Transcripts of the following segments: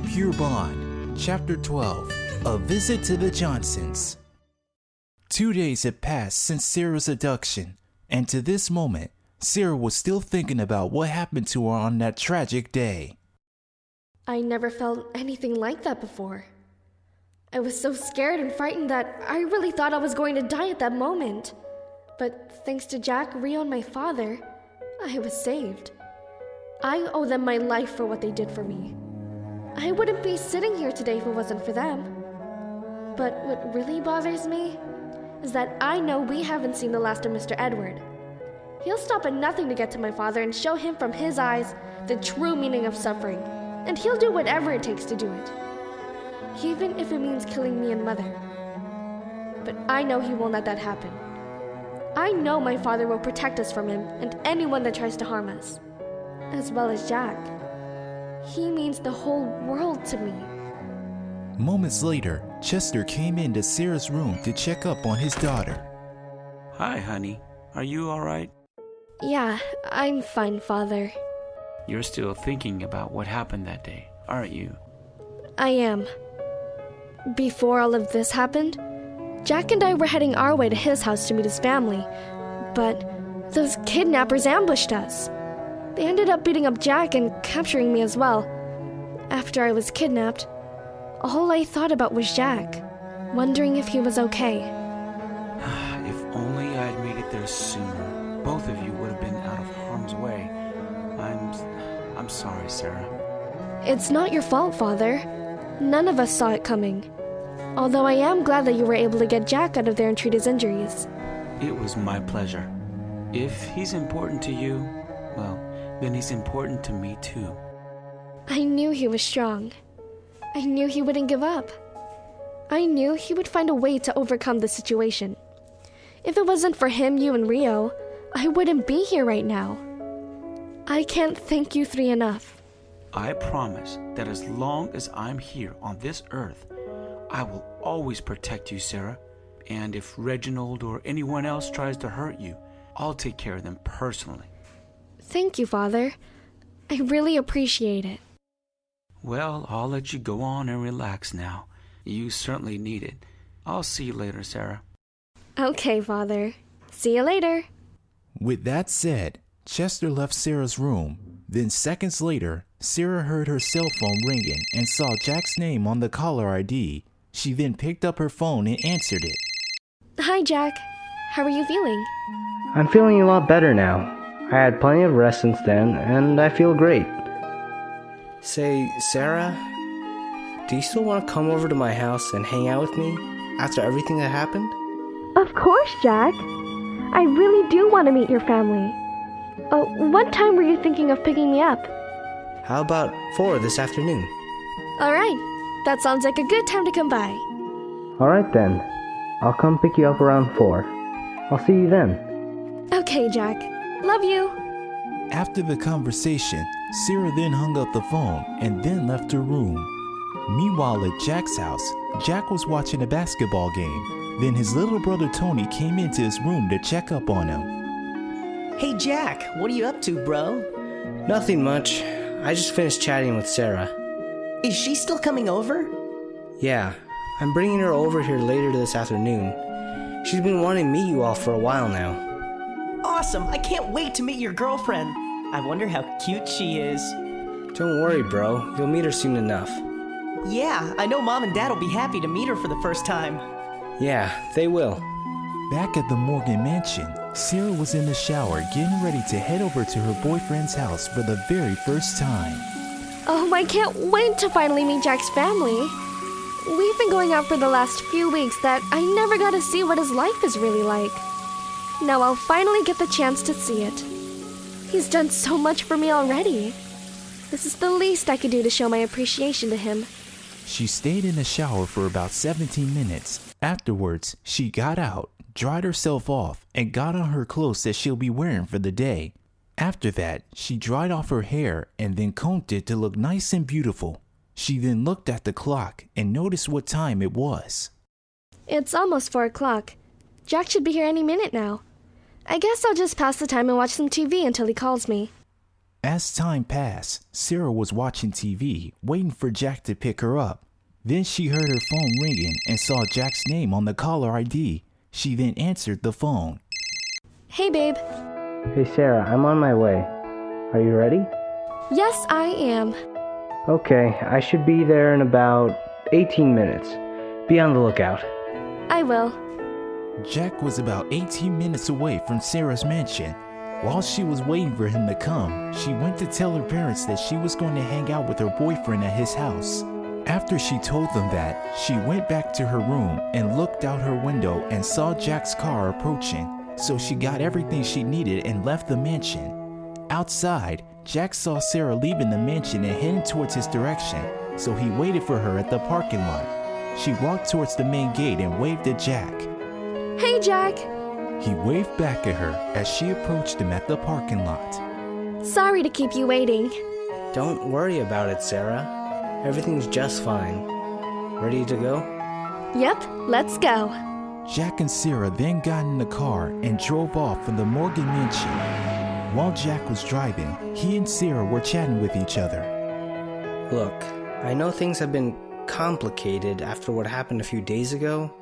Pure Bond, Chapter 12, A Visit to the Johnsons. 2 days had passed since Sarah's abduction, and to this moment, Sarah was still thinking about what happened to her on that tragic day. I never felt anything like that before. I was so scared and frightened that I really thought I was going to die at that moment. But thanks to Jack, Rio, and my father, I was saved. I owe them my life for what they did for me. I wouldn't be sitting here today if it wasn't for them. But what really bothers me is that I know we haven't seen the last of Mr. Edward. He'll stop at nothing to get to my father and show him from his eyes the true meaning of suffering, and he'll do whatever it takes to do it, even if it means killing me and Mother. But I know he won't let that happen. I know my father will protect us from him and anyone that tries to harm us, as well as Jack. He means the whole world to me. Moments later, Chester came into Sarah's room to check up on his daughter. Hi, honey. Are you all right? Yeah, I'm fine, Father. You're still thinking about what happened that day, aren't you? I am. Before all of this happened, Jack and I were heading our way to his house to meet his family, but those kidnappers ambushed us. They ended up beating up Jack and capturing me as well. After I was kidnapped, all I thought about was Jack, wondering if he was okay. If only I'd made it there sooner, both of you would have been out of harm's way. I'm sorry, Sarah. It's not your fault, Father. None of us saw it coming. Although I am glad that you were able to get Jack out of there and treat his injuries. It was my pleasure. If he's important to you, well, then he's important to me too. I knew he was strong. I knew he wouldn't give up. I knew he would find a way to overcome the situation. If it wasn't for him, you, and Rio, I wouldn't be here right now. I can't thank you three enough. I promise that as long as I'm here on this earth, I will always protect you, Sarah. And if Reginald or anyone else tries to hurt you, I'll take care of them personally. Thank you, Father. I really appreciate it. Well, I'll let you go on and relax now. You certainly need it. I'll see you later, Sarah. Okay, Father. See you later. With that said, Chester left Sarah's room. Then seconds later, Sarah heard her cell phone ringing and saw Jack's name on the caller ID. She then picked up her phone and answered it. Hi, Jack. How are you feeling? I'm feeling a lot better now. I had plenty of rest since then, and I feel great. Say, Sarah, do you still want to come over to my house and hang out with me after everything that happened? Of course, Jack. I really do want to meet your family. What time were you thinking of picking me up? How about 4 this afternoon? All right. That sounds like a good time to come by. Alright then. I'll come pick you up around 4. I'll see you then. Okay, Jack. Love you. After the conversation, Sarah then hung up the phone and then left her room. Meanwhile, at Jack's house, Jack was watching a basketball game. Then his little brother Tony came into his room to check up on him. Hey Jack, what are you up to, bro? Nothing much. I just finished chatting with Sarah. Is she still coming over? Yeah, I'm bringing her over here later this afternoon. She's been wanting to meet you all for a while now. Awesome, I can't wait to meet your girlfriend. I wonder how cute she is. Don't worry, bro. You'll meet her soon enough. Yeah, I know Mom and Dad will be happy to meet her for the first time. Yeah, they will. Back at the Morgan mansion, Sarah was in the shower getting ready to head over to her boyfriend's house for the very first time. Oh, I can't wait to finally meet Jack's family. We've been going out for the last few weeks that I never got to see what his life is really like. Now I'll finally get the chance to see it. He's done so much for me already. This is the least I could do to show my appreciation to him. She stayed in the shower for about 17 minutes. Afterwards, she got out, dried herself off, and got on her clothes that she'll be wearing for the day. After that, she dried off her hair and then combed it to look nice and beautiful. She then looked at the clock and noticed what time it was. It's almost 4 o'clock. Jack should be here any minute now. I guess I'll just pass the time and watch some TV until he calls me. As time passed, Sarah was watching TV, waiting for Jack to pick her up. Then she heard her phone ringing and saw Jack's name on the caller ID. She then answered the phone. Hey, babe. Hey Sarah, I'm on my way. Are you ready? Yes, I am. Okay, I should be there in about 18 minutes. Be on the lookout. I will. Jack was about 18 minutes away from Sarah's mansion. While she was waiting for him to come, she went to tell her parents that she was going to hang out with her boyfriend at his house. After she told them that, she went back to her room and looked out her window and saw Jack's car approaching. So she got everything she needed and left the mansion. Outside, Jack saw Sarah leaving the mansion and heading towards his direction, so he waited for her at the parking lot. She walked towards the main gate and waved at Jack. Hey, Jack. He waved back at her as she approached him at the parking lot. Sorry to keep you waiting. Don't worry about it, Sarah. Everything's just fine. Ready to go? Yep, let's go. Jack and Sarah then got in the car and drove off from the Morgan mansion. While Jack was driving, he and Sarah were chatting with each other. Look, I know things have been complicated after what happened a few days ago,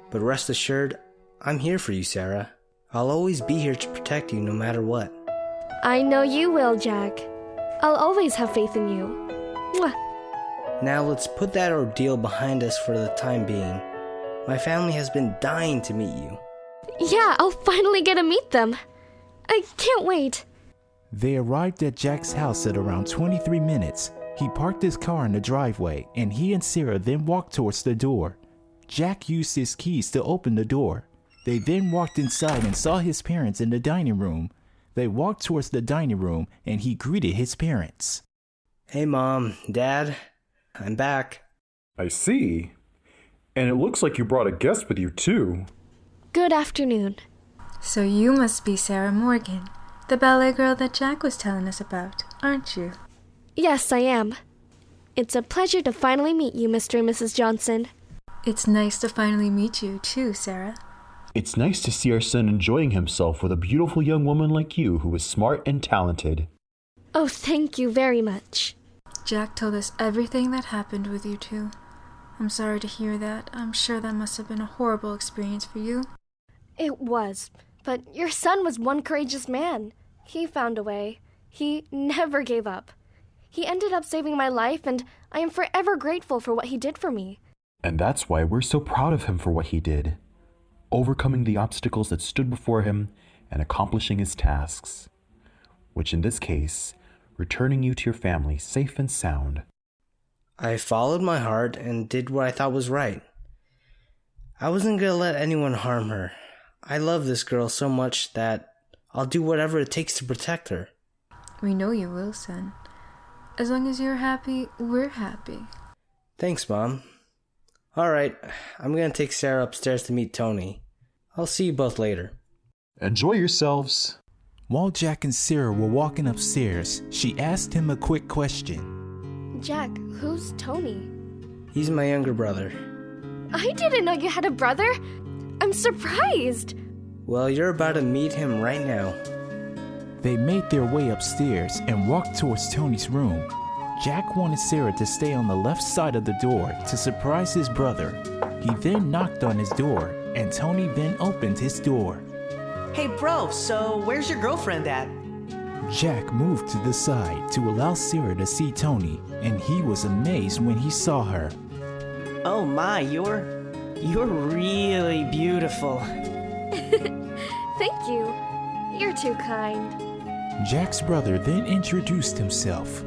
but rest assured, I'm here for you, Sarah. I'll always be here to protect you no matter what. I know you will, Jack. I'll always have faith in you. Mwah. Now let's put that ordeal behind us for the time being. My family has been dying to meet you. Yeah, I'll finally get to meet them. I can't wait. They arrived at Jack's house at around 23 minutes. He parked his car in the driveway, and he and Sarah then walked towards the door. Jack used his keys to open the door. They then walked inside and saw his parents in the dining room. They walked towards the dining room, and he greeted his parents. Hey Mom, Dad, I'm back. I see. And it looks like you brought a guest with you too. Good afternoon. So you must be Sarah Morgan, the ballet girl that Jack was telling us about, aren't you? Yes, I am. It's a pleasure to finally meet you, Mr. and Mrs. Johnson. It's nice to finally meet you too, Sarah. It's nice to see our son enjoying himself with a beautiful young woman like you who is smart and talented. Oh, thank you very much. Jack told us everything that happened with you two. I'm sorry to hear that. I'm sure that must have been a horrible experience for you. It was, but your son was one courageous man. He found a way. He never gave up. He ended up saving my life, and I am forever grateful for what he did for me. And that's why we're so proud of him for what he did, overcoming the obstacles that stood before him and accomplishing his tasks, which in this case, returning you to your family safe and sound. I followed my heart and did what I thought was right. I wasn't going to let anyone harm her. I love this girl so much that I'll do whatever it takes to protect her. We know you will, son. As long as you're happy, we're happy. Thanks, Mom. Alright, I'm going to take Sarah upstairs to meet Tony. I'll see you both later. Enjoy yourselves. While Jack and Sarah were walking upstairs, she asked him a quick question. Jack, who's Tony? He's my younger brother. I didn't know you had a brother. I'm surprised. Well, you're about to meet him right now. They made their way upstairs and walked towards Tony's room. Jack wanted Sarah to stay on the left side of the door to surprise his brother. He then knocked on his door, and Tony then opened his door. Hey bro, so where's your girlfriend at? Jack moved to the side to allow Sarah to see Tony, and he was amazed when he saw her. Oh my, you're really beautiful. Thank you. You're too kind. Jack's brother then introduced himself.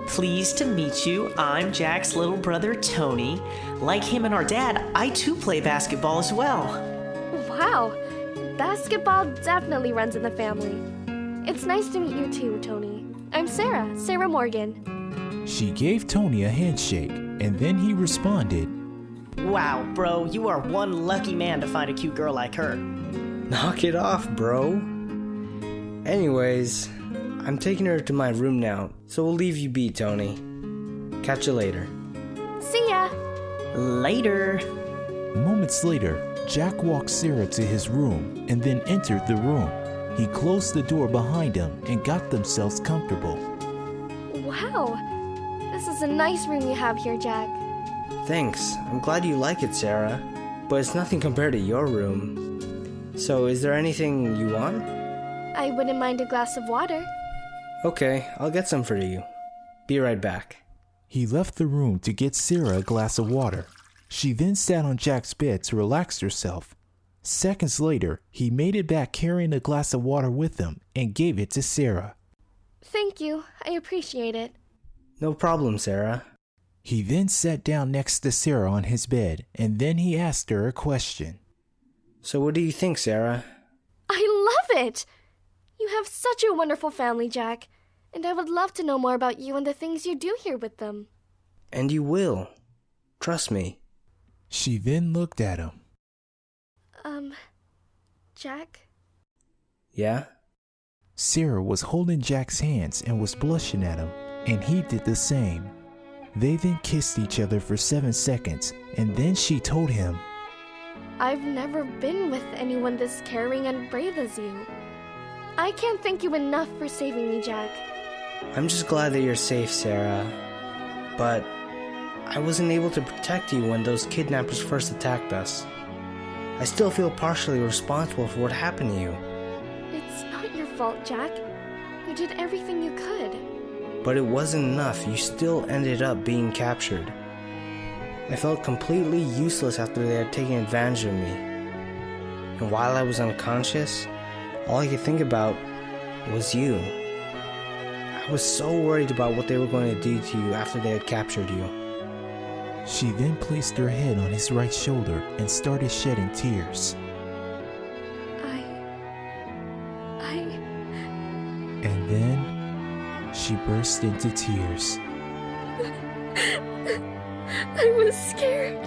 Pleased to meet you. I'm Jack's little brother, Tony. Like him and our dad, I too play basketball as well. Wow. Basketball definitely runs in the family. It's nice to meet you too, Tony. I'm Sarah Morgan. She gave Tony a handshake, and then he responded, Wow, bro, you are one lucky man to find a cute girl like her. Knock it off, bro. Anyways, I'm taking her to my room now, so we'll leave you be, Tony. Catch you later. See ya. Later. Moments later, Jack walked Sarah to his room and then entered the room. He closed the door behind him and got themselves comfortable. Wow, this is a nice room you have here, Jack. Thanks. I'm glad you like it, Sarah. But it's nothing compared to your room. So, is there anything you want? I wouldn't mind a glass of water. Okay, I'll get some for you. Be right back. He left the room to get Sarah a glass of water. She then sat on Jack's bed to relax herself. Seconds later, he made it back carrying a glass of water with him and gave it to Sarah. Thank you. I appreciate it. No problem, Sarah. He then sat down next to Sarah on his bed, and then he asked her a question. So what do you think, Sarah? I love it! You have such a wonderful family, Jack, and I would love to know more about you and the things you do here with them. And you will. Trust me. She then looked at him. Jack? Yeah? Sarah was holding Jack's hands and was blushing at him, and he did the same. They then kissed each other for 7 seconds, and then she told him, I've never been with anyone this caring and brave as you. I can't thank you enough for saving me, Jack. I'm just glad that you're safe, Sarah. But I wasn't able to protect you when those kidnappers first attacked us. I still feel partially responsible for what happened to you. It's not your fault, Jack. You did everything you could. But it wasn't enough. You still ended up being captured. I felt completely useless after they had taken advantage of me. And while I was unconscious, all I could think about was you. I was so worried about what they were going to do to you after they had captured you. She then placed her head on his right shoulder and started shedding tears. And then she burst into tears. I was scared.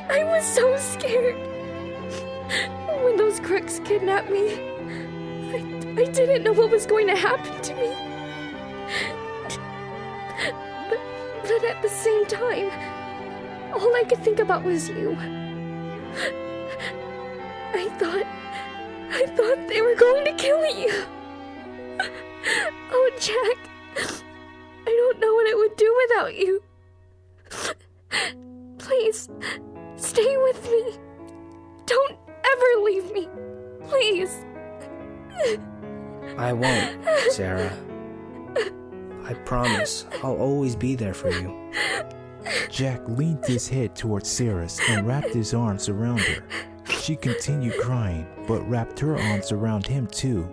I was so scared. When those crooks kidnapped me, I didn't know what was going to happen to me. But at the same time, all I could think about was you. I thought they were going to kill you. Oh, Jack, I don't know what I would do without you. Please, stay with me. Don't ever leave me. Please. I won't, Sarah. I promise I'll always be there for you. Jack leaned his head towards Sarah's and wrapped his arms around her. She continued crying, but wrapped her arms around him too.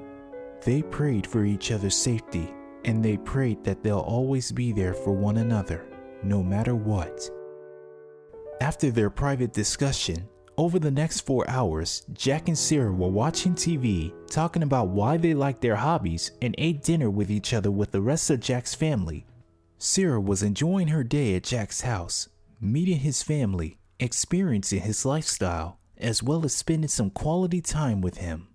They prayed for each other's safety, and they prayed that they'll always be there for one another, no matter what. After their private discussion, over the next 4 hours, Jack and Sarah were watching TV, talking about why they liked their hobbies, and ate dinner with each other with the rest of Jack's family. Sarah was enjoying her day at Jack's house, meeting his family, experiencing his lifestyle, as well as spending some quality time with him.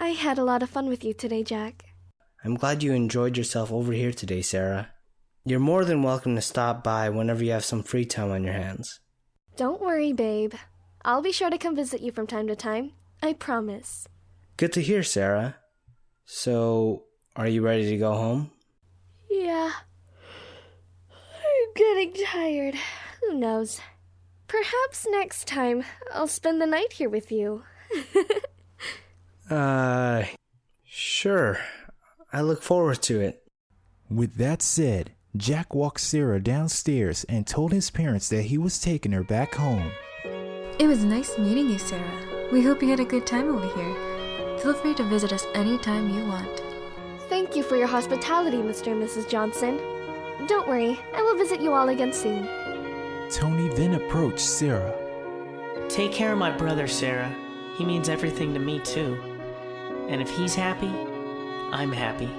I had a lot of fun with you today, Jack. I'm glad you enjoyed yourself over here today, Sarah. You're more than welcome to stop by whenever you have some free time on your hands. Don't worry, babe. I'll be sure to come visit you from time to time. I promise. Good to hear, Sarah. So, are you ready to go home? Yeah. I'm getting tired. Who knows? Perhaps next time I'll spend the night here with you. Sure. I look forward to it. With that said, Jack walked Sarah downstairs and told his parents that he was taking her back home. It was nice meeting you, Sarah. We hope you had a good time over here. Feel free to visit us anytime you want. Thank you for your hospitality, Mr. and Mrs. Johnson. Don't worry, I will visit you all again soon. Tony then approached Sarah. Take care of my brother, Sarah. He means everything to me, too. And if he's happy, I'm happy.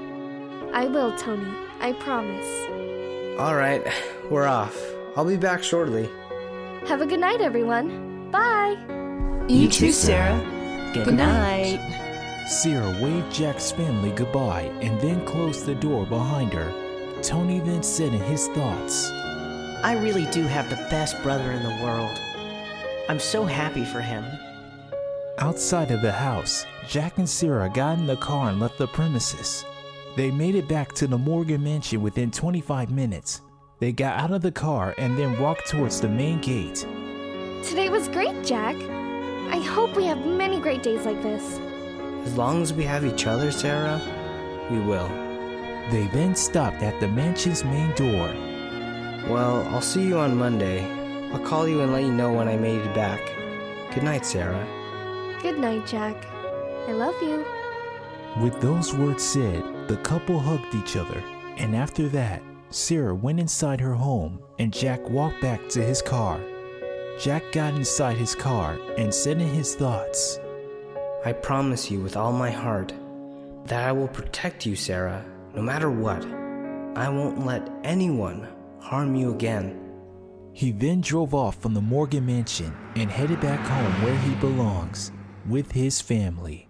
I will, Tony. I promise. Alright, we're off. I'll be back shortly. Have a good night, everyone. Bye. You too, Sarah. Good night. Sarah waved Jack's family goodbye and then closed the door behind her. Tony then said in his thoughts, I really do have the best brother in the world. I'm so happy for him. Outside of the house, Jack and Sarah got in the car and left the premises. They made it back to the Morgan mansion within 25 minutes. They got out of the car and then walked towards the main gate. Today was great, Jack. I hope we have many great days like this. As long as we have each other, Sarah, we will. They then stopped at the mansion's main door. Well, I'll see you on Monday. I'll call you and let you know when I made it back. Good night, Sarah. Good night, Jack. I love you. With those words said, the couple hugged each other, and after that, Sarah went inside her home and Jack walked back to his car. Jack got inside his car and said in his thoughts, I promise you with all my heart that I will protect you, Sarah, no matter what. I won't let anyone harm you again. He then drove off from the Morgan mansion and headed back home where he belongs, with his family.